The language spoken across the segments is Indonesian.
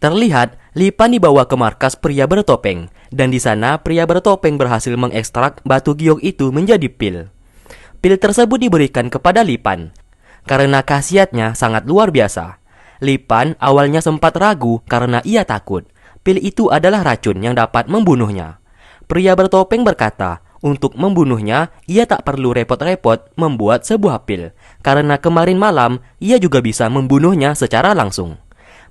Terlihat, Lipan dibawa ke markas pria bertopeng, dan di sana pria bertopeng berhasil mengekstrak batu giok itu menjadi pil. Pil tersebut diberikan kepada Lipan. Karena khasiatnya sangat luar biasa. Lipan awalnya sempat ragu karena ia takut pil itu adalah racun yang dapat membunuhnya. Pria bertopeng berkata, untuk membunuhnya, ia tak perlu repot-repot membuat sebuah pil, karena kemarin malam ia juga bisa membunuhnya secara langsung.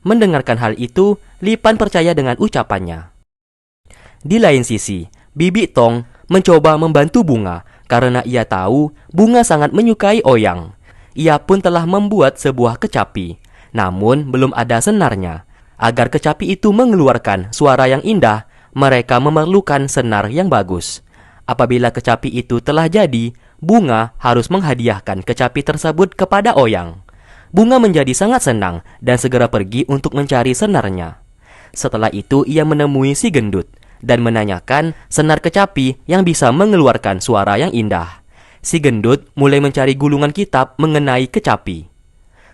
Mendengarkan hal itu, Lipan percaya dengan ucapannya. Di lain sisi, Bibi Tong mencoba membantu Bunga karena ia tahu Bunga sangat menyukai Ouyang. Ia pun telah membuat sebuah kecapi, namun belum ada senarnya. Agar kecapi itu mengeluarkan suara yang indah, mereka memerlukan senar yang bagus. Apabila kecapi itu telah jadi, Bunga harus menghadiahkan kecapi tersebut kepada Ouyang. Bunga menjadi sangat senang dan segera pergi untuk mencari senarnya. Setelah itu ia menemui si gendut dan menanyakan senar kecapi yang bisa mengeluarkan suara yang indah. Si gendut mulai mencari gulungan kitab mengenai kecapi.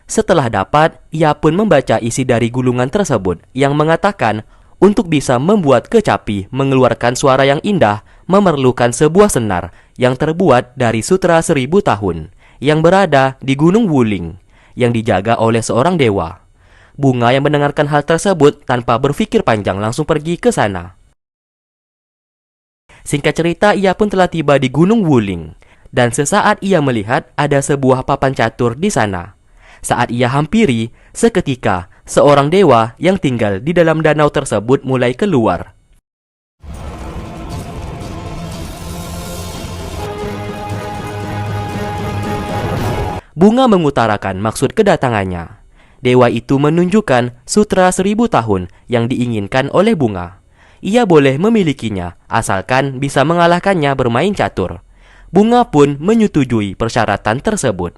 Setelah dapat, ia pun membaca isi dari gulungan tersebut yang mengatakan untuk bisa membuat kecapi mengeluarkan suara yang indah memerlukan sebuah senar yang terbuat dari sutra 1000 tahun yang berada di Gunung Wuling yang dijaga oleh seorang dewa. Bunga yang mendengarkan hal tersebut tanpa berpikir panjang langsung pergi ke sana. Singkat cerita, ia pun telah tiba di Gunung Wuling dan sesaat ia melihat ada sebuah papan catur di sana. Saat ia hampiri, seketika seorang dewa yang tinggal di dalam danau tersebut mulai keluar. Bunga mengutarakan maksud kedatangannya. Dewa itu menunjukkan sutra 1000 tahun yang diinginkan oleh Bunga. Ia boleh memilikinya asalkan bisa mengalahkannya bermain catur. Bunga pun menyetujui persyaratan tersebut.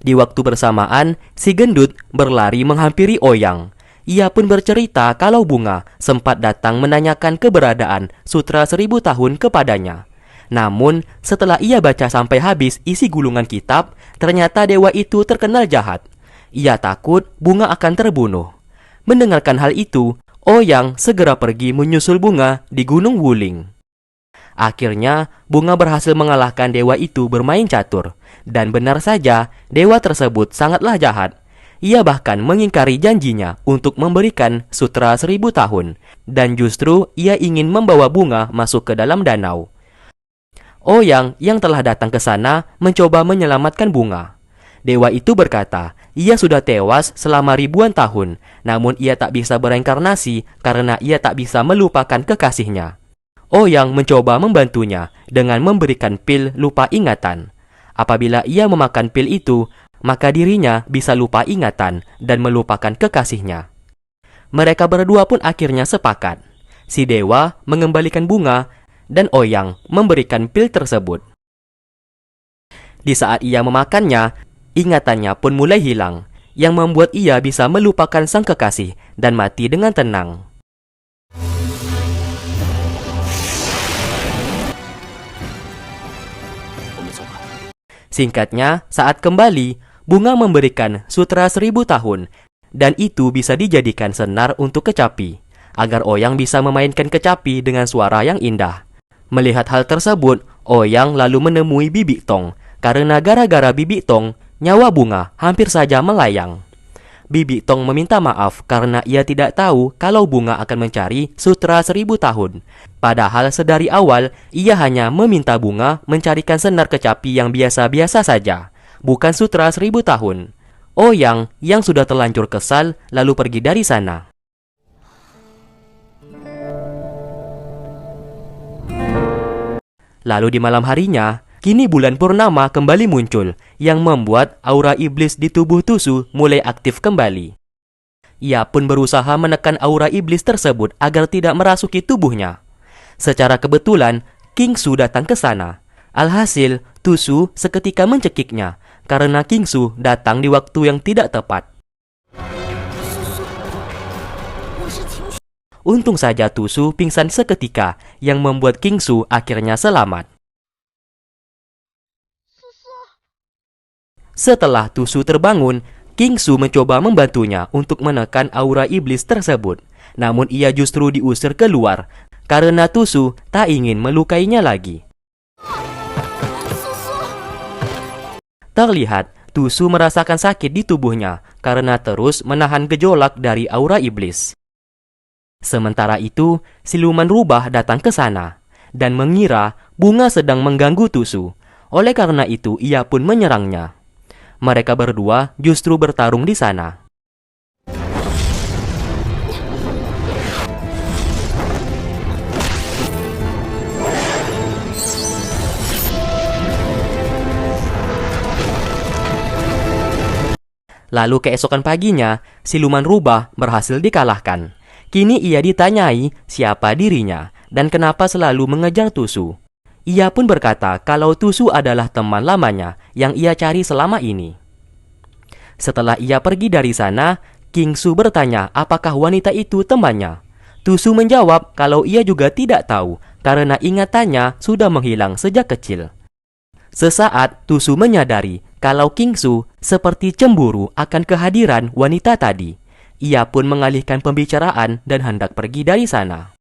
Di waktu bersamaan, si gendut berlari menghampiri Ouyang. Ia pun bercerita kalau Bunga sempat datang menanyakan keberadaan sutra 1000 tahun kepadanya. Namun, setelah ia baca sampai habis isi gulungan kitab, ternyata dewa itu terkenal jahat. Ia takut Bunga akan terbunuh. Mendengarkan hal itu, Ouyang segera pergi menyusul Bunga di Gunung Wuling. Akhirnya, Bunga berhasil mengalahkan dewa itu bermain catur. Dan benar saja, dewa tersebut sangatlah jahat. Ia bahkan mengingkari janjinya untuk memberikan sutra 1000 tahun. Dan justru ia ingin membawa Bunga masuk ke dalam danau. Ouyang yang telah datang ke sana mencoba menyelamatkan Bunga. Dewa itu berkata, ia sudah tewas selama ribuan tahun. Namun ia tak bisa bereinkarnasi karena ia tak bisa melupakan kekasihnya. Ouyang mencoba membantunya dengan memberikan pil lupa ingatan. Apabila ia memakan pil itu, maka dirinya bisa lupa ingatan dan melupakan kekasihnya. Mereka berdua pun akhirnya sepakat. Si dewa mengembalikan Bunga dan Ouyang memberikan pil tersebut. Di saat ia memakannya, ingatannya pun mulai hilang, yang membuat ia bisa melupakan sang kekasih dan mati dengan tenang. Singkatnya, saat kembali, Bunga memberikan sutra 1000 tahun, dan itu bisa dijadikan senar untuk kecapi, agar Ouyang bisa memainkan kecapi dengan suara yang indah. Melihat hal tersebut, Ouyang lalu menemui Bibi Tong, karena gara-gara Bibi Tong, nyawa Bunga hampir saja melayang. Bibi Tong meminta maaf karena ia tidak tahu kalau Bunga akan mencari sutra 1000 tahun. Padahal sedari awal, ia hanya meminta Bunga mencarikan senar kecapi yang biasa-biasa saja, bukan sutra 1000 tahun. Ouyang yang sudah terlanjur kesal lalu pergi dari sana. Lalu di malam harinya, kini bulan purnama kembali muncul, yang membuat aura iblis di tubuh Tusu mulai aktif kembali. Ia pun berusaha menekan aura iblis tersebut agar tidak merasuki tubuhnya. Secara kebetulan, King Su datang ke sana. Alhasil, Tusu seketika mencekiknya, karena King Su datang di waktu yang tidak tepat. Untung saja Tusu pingsan seketika yang membuat Kingsu akhirnya selamat. Setelah Tusu terbangun, Kingsu mencoba membantunya untuk menekan aura iblis tersebut. Namun ia justru diusir keluar karena Tusu tak ingin melukainya lagi. Terlihat Tusu merasakan sakit di tubuhnya karena terus menahan gejolak dari aura iblis. Sementara itu, siluman rubah datang ke sana dan mengira bunga sedang mengganggu Tusu. Oleh karena itu, ia pun menyerangnya. Mereka berdua justru bertarung di sana. Lalu keesokan paginya, siluman rubah berhasil dikalahkan. Kini ia ditanyai siapa dirinya dan kenapa selalu mengejar Tusu. Ia pun berkata kalau Tusu adalah teman lamanya yang ia cari selama ini. Setelah ia pergi dari sana, Kingsu bertanya apakah wanita itu temannya. Tusu menjawab kalau ia juga tidak tahu karena ingatannya sudah menghilang sejak kecil. Sesaat Tusu menyadari kalau Kingsu seperti cemburu akan kehadiran wanita tadi. Ia pun mengalihkan pembicaraan dan hendak pergi dari sana.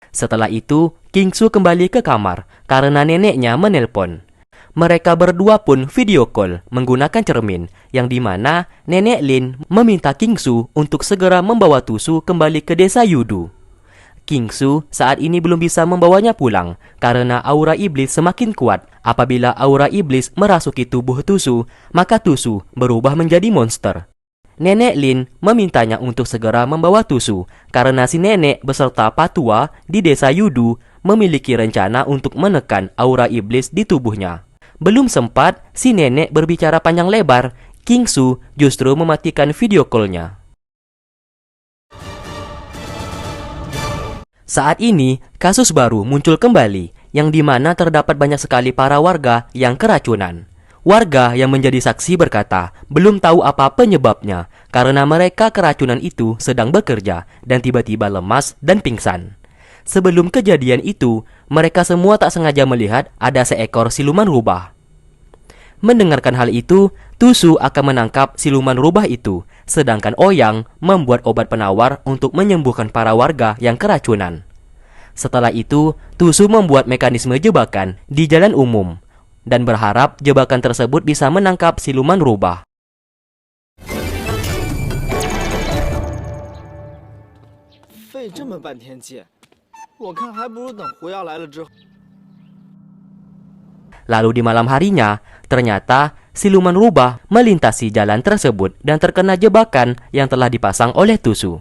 Setelah itu, Kingsu kembali ke kamar karena neneknya menelpon. Mereka berdua pun video call menggunakan cermin, yang dimana nenek Lin meminta Kingsu untuk segera membawa Tusu kembali ke desa Yudu. Kingsu saat ini belum bisa membawanya pulang karena aura iblis semakin kuat. Apabila aura iblis merasuki tubuh Tusu, maka Tusu berubah menjadi monster. Nenek Lin memintanya untuk segera membawa Tusu karena si nenek beserta patua di desa Yudu memiliki rencana untuk menekan aura iblis di tubuhnya. Belum sempat si nenek berbicara panjang lebar, Kingsu justru mematikan video call-nya. Saat ini, kasus baru muncul kembali, yang dimana terdapat banyak sekali para warga yang keracunan. Warga yang menjadi saksi berkata, belum tahu apa penyebabnya, karena mereka keracunan itu sedang bekerja dan tiba-tiba lemas dan pingsan. Sebelum kejadian itu, mereka semua tak sengaja melihat ada seekor siluman rubah. Mendengarkan hal itu, Tusu akan menangkap siluman rubah itu, sedangkan Oyang membuat obat penawar untuk menyembuhkan para warga yang keracunan. Setelah itu, Tusu membuat mekanisme jebakan di jalan umum dan berharap jebakan tersebut bisa menangkap siluman rubah. Lalu di malam harinya, ternyata siluman rubah melintasi jalan tersebut dan terkena jebakan yang telah dipasang oleh Tusu.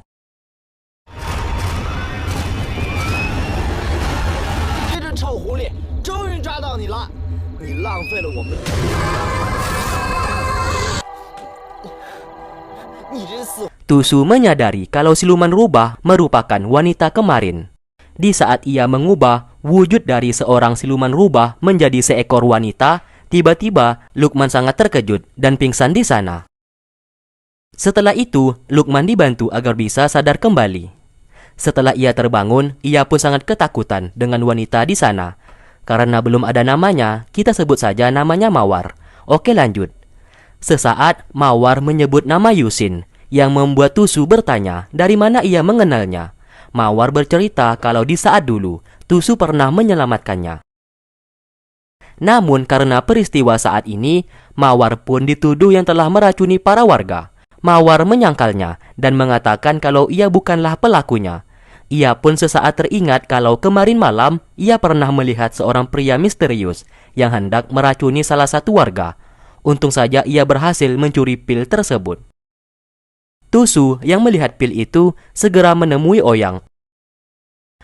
Tusu menyadari kalau siluman rubah merupakan wanita kemarin. Di saat ia mengubah wujud dari seorang siluman rubah menjadi seekor wanita, tiba-tiba Lukman sangat terkejut dan pingsan di sana. Setelah itu, Lukman dibantu agar bisa sadar kembali. Setelah ia terbangun, ia pun sangat ketakutan dengan wanita di sana. Karena belum ada namanya, kita sebut saja namanya Mawar. Oke, lanjut. Sesaat, Mawar menyebut nama Yusin, yang membuat Tusu bertanya dari mana ia mengenalnya. Mawar bercerita kalau di saat dulu, Tusu pernah menyelamatkannya. Namun karena peristiwa saat ini, Mawar pun dituduh yang telah meracuni para warga. Mawar menyangkalnya dan mengatakan kalau ia bukanlah pelakunya. Ia pun sesaat teringat kalau kemarin malam ia pernah melihat seorang pria misterius yang hendak meracuni salah satu warga. Untung saja ia berhasil mencuri pil tersebut. Tusu yang melihat pil itu segera menemui Oyang.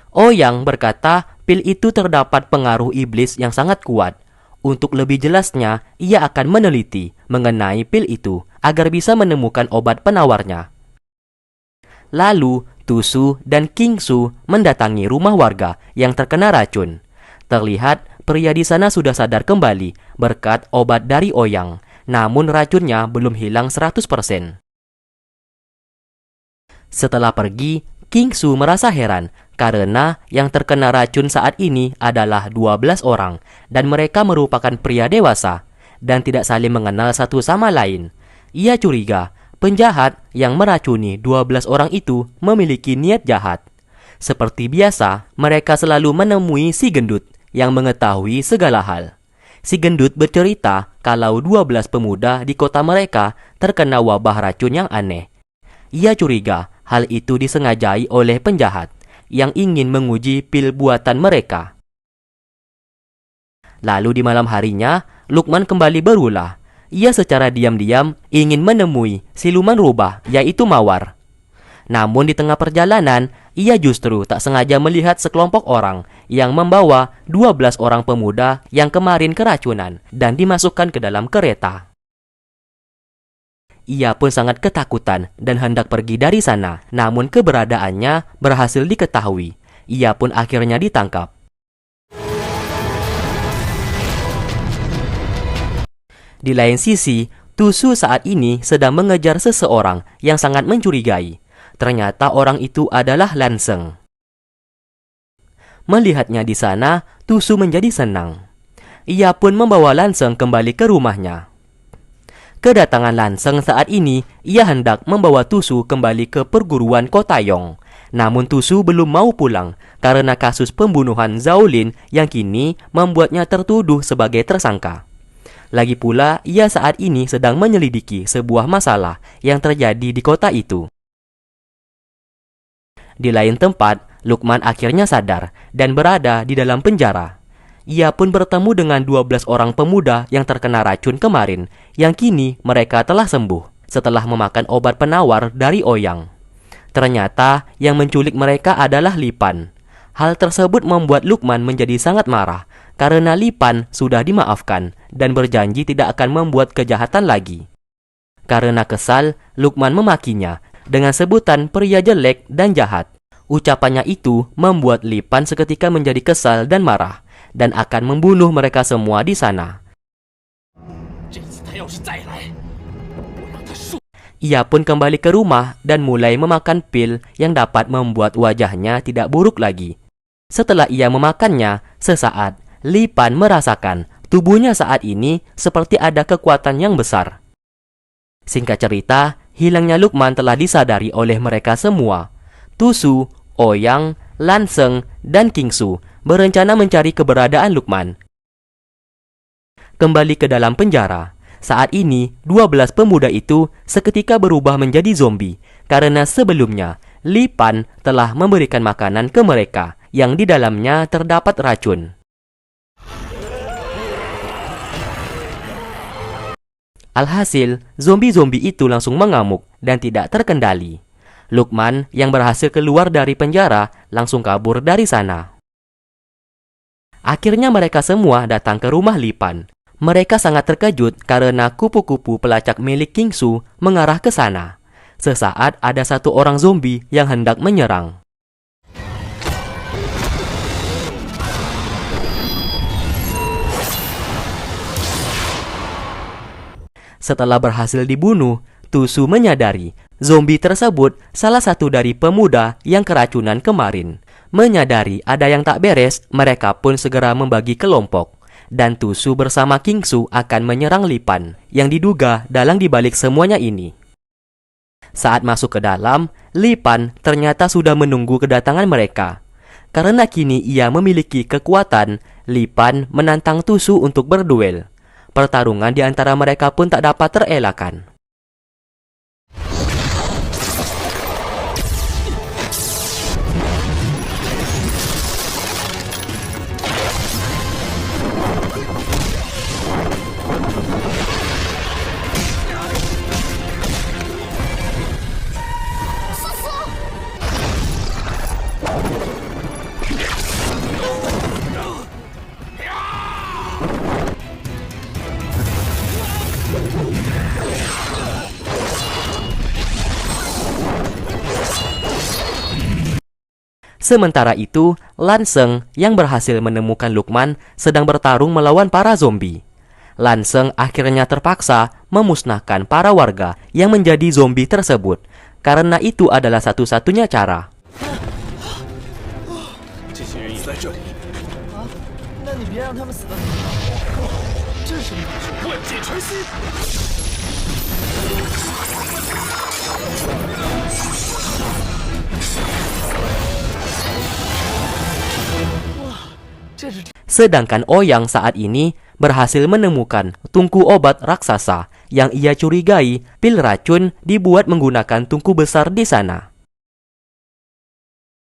Oyang berkata pil itu terdapat pengaruh iblis yang sangat kuat. Untuk lebih jelasnya, ia akan meneliti mengenai pil itu agar bisa menemukan obat penawarnya. Lalu, Tusu dan Kingsu mendatangi rumah warga yang terkena racun. Terlihat pria di sana sudah sadar kembali berkat obat dari Oyang, namun racunnya belum hilang 100%. Setelah pergi, King Su merasa heran karena yang terkena racun saat ini adalah 12 orang dan mereka merupakan pria dewasa dan tidak saling mengenal satu sama lain. Ia curiga penjahat yang meracuni 12 orang itu memiliki niat jahat. Seperti biasa, mereka selalu menemui si gendut yang mengetahui segala hal. Si gendut bercerita kalau 12 pemuda di kota mereka terkena wabah racun yang aneh. Ia curiga hal itu disengajai oleh penjahat yang ingin menguji pil buatan mereka. Lalu di malam harinya, Lukman kembali berulah. Ia secara diam-diam ingin menemui siluman rubah, yaitu Mawar. Namun di tengah perjalanan, ia justru tak sengaja melihat sekelompok orang yang membawa 12 orang pemuda yang kemarin keracunan dan dimasukkan ke dalam kereta. Ia pun sangat ketakutan dan hendak pergi dari sana, namun keberadaannya berhasil diketahui. Ia pun akhirnya ditangkap. Di lain sisi, Tusu saat ini sedang mengejar seseorang yang sangat mencurigai. Ternyata orang itu adalah Lanseng. Melihatnya di sana, Tusu menjadi senang. Ia pun membawa Lanseng kembali ke rumahnya. Kedatangan Lanseng saat ini, ia hendak membawa Tusu kembali ke perguruan Kotayong. Namun Tusu belum mau pulang karena kasus pembunuhan Zaolin yang kini membuatnya tertuduh sebagai tersangka. Lagi pula, ia saat ini sedang menyelidiki sebuah masalah yang terjadi di kota itu. Di lain tempat, Lukman akhirnya sadar dan berada di dalam penjara. Ia pun bertemu dengan 12 orang pemuda yang terkena racun kemarin, yang kini mereka telah sembuh setelah memakan obat penawar dari Oyang. Ternyata yang menculik mereka adalah Lipan. Hal tersebut membuat Lukman menjadi sangat marah karena Lipan sudah dimaafkan dan berjanji tidak akan membuat kejahatan lagi. Karena kesal, Lukman memakinya dengan sebutan pria jelek dan jahat. Ucapannya itu membuat Lipan seketika menjadi kesal dan marah dan akan membunuh mereka semua di sana. Ia pun kembali ke rumah dan mulai memakan pil yang dapat membuat wajahnya tidak buruk lagi. Setelah ia memakannya, sesaat Lipan merasakan tubuhnya saat ini seperti ada kekuatan yang besar. Singkat cerita, hilangnya Lukman telah disadari oleh mereka semua. Tusu, Oyang, Lanseng, dan King Su berencana mencari keberadaan Lukman. Kembali ke dalam penjara. Saat ini, 12 pemuda itu seketika berubah menjadi zombie karena sebelumnya Lipan telah memberikan makanan ke mereka yang di dalamnya terdapat racun. Alhasil, zombie-zombie itu langsung mengamuk dan tidak terkendali. Lukman yang berhasil keluar dari penjara langsung kabur dari sana. Akhirnya mereka semua datang ke rumah Lipan. Mereka sangat terkejut karena kupu-kupu pelacak milik King Su mengarah ke sana. Sesaat ada satu orang zombie yang hendak menyerang. Setelah berhasil dibunuh, Tusu menyadari zombie tersebut salah satu dari pemuda yang keracunan kemarin. Menyadari ada yang tak beres, mereka pun segera membagi kelompok. Dan Tusu bersama King Su akan menyerang Lipan yang diduga dalang dibalik semuanya ini. Saat masuk ke dalam, Lipan ternyata sudah menunggu kedatangan mereka. Karena kini ia memiliki kekuatan, Lipan menantang Tusu untuk berduel. Pertarungan di antara mereka pun tak dapat terelakkan. Sementara itu, Lanseng yang berhasil menemukan Lukman sedang bertarung melawan para zombie. Lanseng akhirnya terpaksa memusnahkan para warga yang menjadi zombie tersebut karena itu adalah satu-satunya cara. 这些人也在这里。啊，那你别让他们死得太快。这是什么法术？万箭穿心。哇，这是。 Sedangkan Ouyang saat ini berhasil menemukan tungku obat raksasa yang ia curigai pil racun dibuat menggunakan tungku besar di sana.